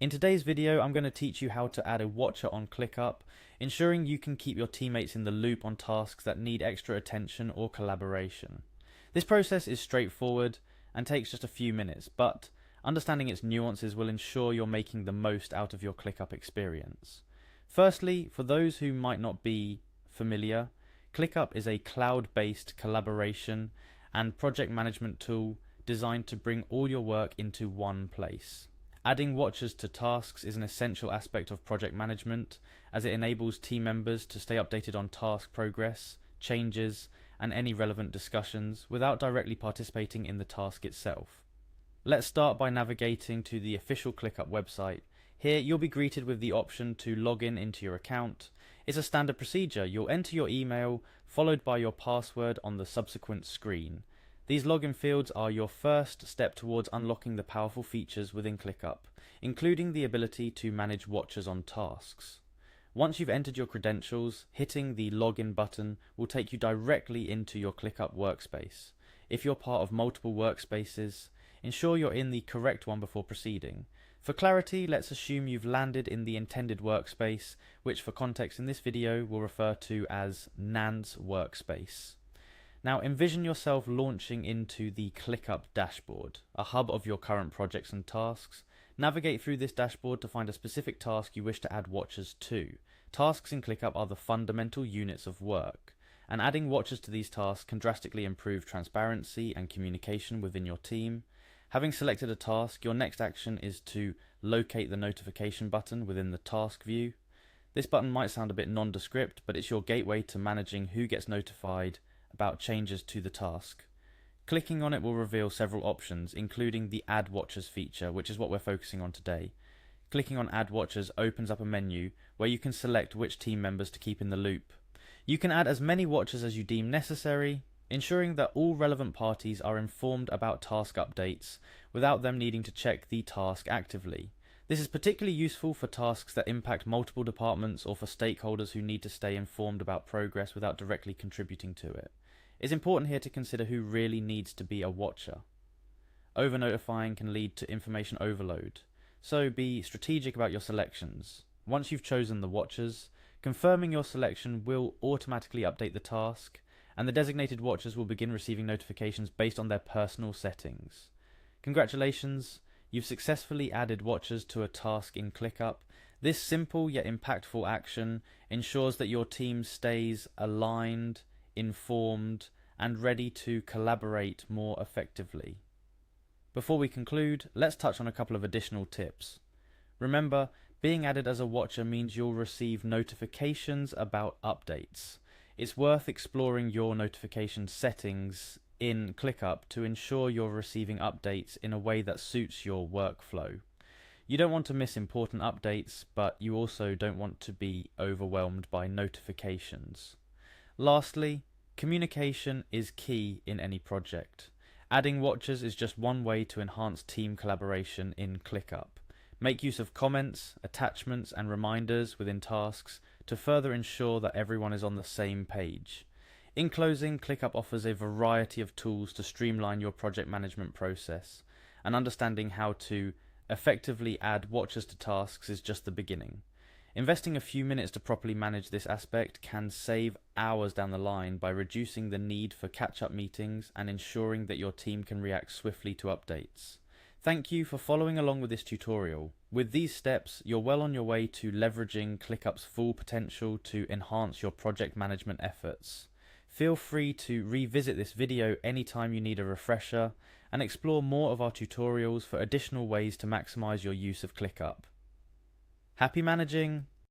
In today's video, I'm going to teach you how to add a watcher on Clickup, ensuring you can keep your teammates in the loop on tasks that need extra attention or collaboration. This process is straightforward and takes just a few minutes, but understanding its nuances will ensure you're making the most out of your Clickup experience. Firstly, for those who might not be familiar, Clickup is a cloud-based collaboration and project management tool designed to bring all your work into one place. Adding watchers to tasks is an essential aspect of project management, as it enables team members to stay updated on task progress, changes, and any relevant discussions without directly participating in the task itself. Let's start by navigating to the official Clickup website. Here you'll be greeted with the option to log in into your account. It's a standard procedure. You'll enter your email followed by your password on the subsequent screen. These login fields are your first step towards unlocking the powerful features within Clickup, including the ability to manage watchers on tasks. Once you've entered your credentials, hitting the login button will take you directly into your Clickup workspace. If you're part of multiple workspaces, ensure you're in the correct one before proceeding. For clarity, let's assume you've landed in the intended workspace, which for context in this video we'll refer to as Nan's workspace. Now envision yourself launching into the Clickup dashboard, a hub of your current projects and tasks. Navigate through this dashboard to find a specific task you wish to add watchers to. Tasks in Clickup are the fundamental units of work, and adding watchers to these tasks can drastically improve transparency and communication within your team. Having selected a task, your next action is to locate the notification button within the task view. This button might sound a bit nondescript, but it's your gateway to managing who gets notified about changes to the task. Clicking on it will reveal several options, including the Add Watchers feature, which is what we're focusing on today. Clicking on Add Watchers opens up a menu where you can select which team members to keep in the loop. You can add as many watchers as you deem necessary, ensuring that all relevant parties are informed about task updates without them needing to check the task actively. This is particularly useful for tasks that impact multiple departments or for stakeholders who need to stay informed about progress without directly contributing to it. It's important here to consider who really needs to be a watcher. Over-notifying can lead to information overload, so be strategic about your selections. Once you've chosen the watchers, confirming your selection will automatically update the task, and the designated watchers will begin receiving notifications based on their personal settings. Congratulations, you've successfully added watchers to a task in Clickup. This simple yet impactful action ensures that your team stays aligned, informed, and ready to collaborate more effectively. Before we conclude, let's touch on a couple of additional tips. Remember, being added as a watcher means you'll receive notifications about updates. It's worth exploring your notification settings in Clickup to ensure you're receiving updates in a way that suits your workflow. You don't want to miss important updates, but you also don't want to be overwhelmed by notifications. Lastly, communication is key in any project. Adding watchers is just one way to enhance team collaboration in Clickup. Make use of comments, attachments, and reminders within tasks to further ensure that everyone is on the same page. In closing, Clickup offers a variety of tools to streamline your project management process, and understanding how to effectively add watchers to tasks is just the beginning. Investing a few minutes to properly manage this aspect can save hours down the line by reducing the need for catch-up meetings and ensuring that your team can react swiftly to updates. Thank you for following along with this tutorial. With these steps, you're well on your way to leveraging Clickup's full potential to enhance your project management efforts. Feel free to revisit this video anytime you need a refresher and explore more of our tutorials for additional ways to maximize your use of Clickup. Happy managing!